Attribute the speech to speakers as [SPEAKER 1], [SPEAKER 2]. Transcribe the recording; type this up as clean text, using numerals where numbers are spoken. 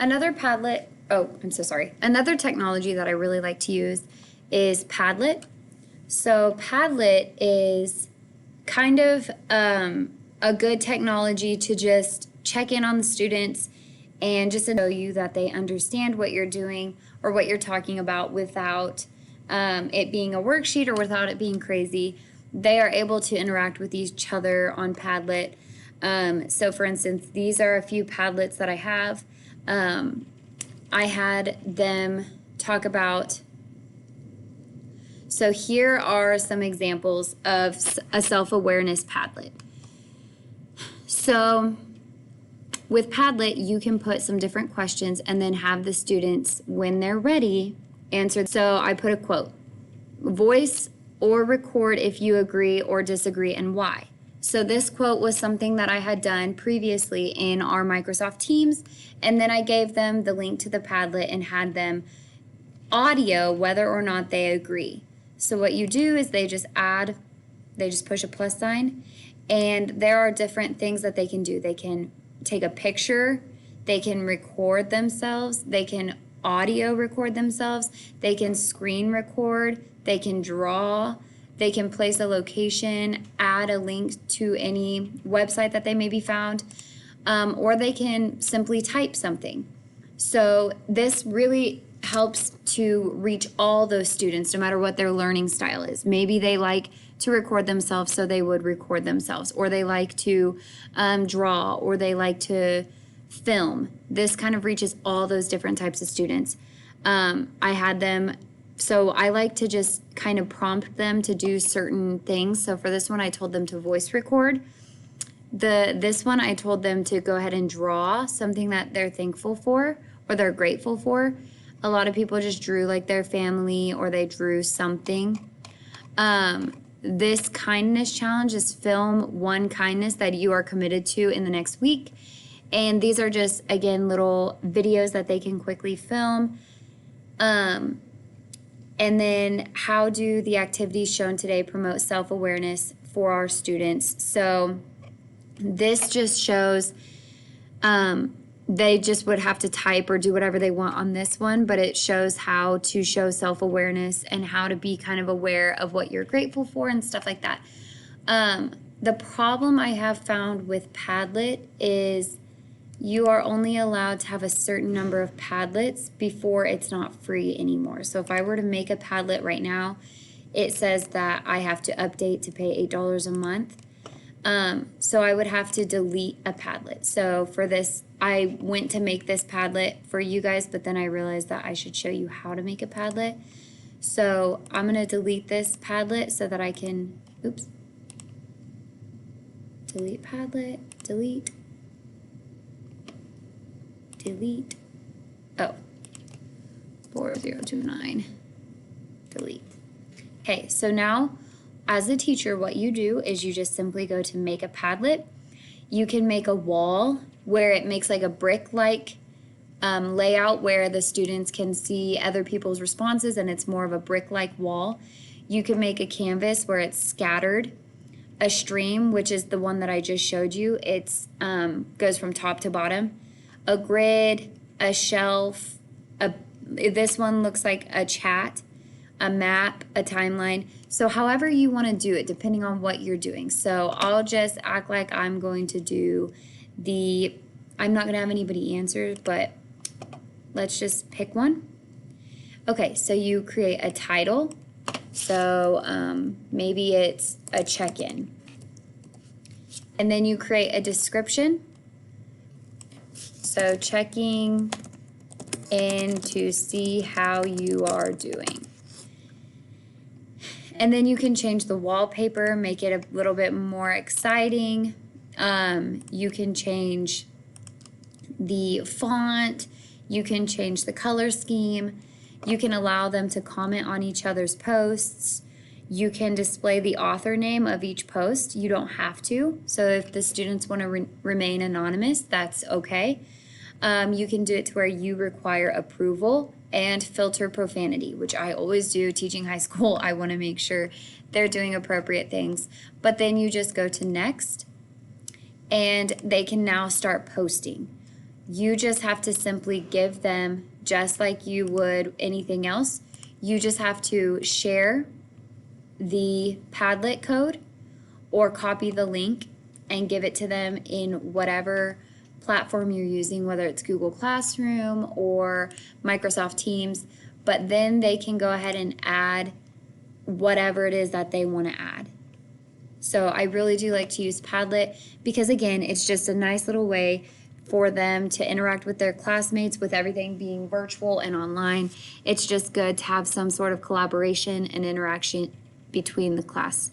[SPEAKER 1] Another Padlet, another technology that I really like to use is Padlet. So Padlet is kind of a good technology to just check in on the students and just to show you that they understand what you're doing or what you're talking about without it being a worksheet or without it being crazy. They are able to interact with each other on Padlet. So for instance, these are a few Padlets that I have. I had them talk about, so here are some examples of a self-awareness Padlet. So with Padlet, you can put some different questions and then have the students, when they're ready, answer. So I put a quote, voice or record if you agree or disagree and why. So this quote was something that I had done previously in our Microsoft Teams, and then I gave them the link to the Padlet and had them audio whether or not they agree. So what you do is they just push a plus sign, and there are different things that they can do. They can take a picture, they can record themselves, they can audio record themselves, they can screen record, they can draw, they can place a location, add a link to any website that they maybe found, or they can simply type something. So this really helps to reach all those students, no matter what their learning style is. Maybe they like to record themselves, so they would record themselves, or they like to draw, or they like to film. This kind of reaches all those different types of students. I had them, so I like to just kind of prompt them to do certain things. So for this one, I told them to voice record. This one, I told them to go ahead and draw something that they're thankful for or they're grateful for. A lot of people just drew like their family, or they drew something. This kindness challenge is film one kindness that you are committed to in the next week. And these are just, again, little videos that they can quickly film. And then how do the activities shown today promote self-awareness for our students? So this just shows they just would have to type or do whatever they want on this one, but it shows how to show self-awareness and how to be kind of aware of what you're grateful for and stuff like that. The problem I have found with Padlet is you are only allowed to have a certain number of Padlets before it's not free anymore. So if I were to make a Padlet right now, it says that I have to update to pay $8 a month. So I would have to delete a Padlet. So for this, I went to make this Padlet for you guys, but then I realized that I should show you how to make a Padlet. So I'm going to delete this Padlet so that I can, delete Padlet, delete. Oh, 4029, delete. Okay, so now as a teacher, what you do is you just simply go to make a Padlet. You can make a wall where it makes like a brick-like layout where the students can see other people's responses, and it's more of a brick-like wall. You can make a canvas where it's scattered. A stream, which is the one that I just showed you, it's goes from top to bottom. A grid, a shelf, this one looks like a chat, a map, a timeline. So however you want to do it, depending on what you're doing. So I'll just act like I'm going to do I'm not going to have anybody answer, but let's just pick one. Okay, so you create a title. So maybe it's a check-in. And then you create a description. So checking in to see how you are doing. And then you can change the wallpaper, make it a little bit more exciting. You can change the font. You can change the color scheme. You can allow them to comment on each other's posts. You can display the author name of each post. You don't have to. So if the students want to remain anonymous, that's okay. You can do it to where you require approval and filter profanity, which I always do. Teaching high school, I want to make sure they're doing appropriate things. But then you just go to next, and they can now start posting. You just have to simply give them, just like you would anything else, you just have to share the Padlet code or copy the link and give it to them in whatever platform you're using, whether it's Google Classroom or Microsoft Teams, but then they can go ahead and add whatever it is that they want to add. So I really do like to use Padlet because, again, it's just a nice little way for them to interact with their classmates with everything being virtual and online. It's just good to have some sort of collaboration and interaction between the class.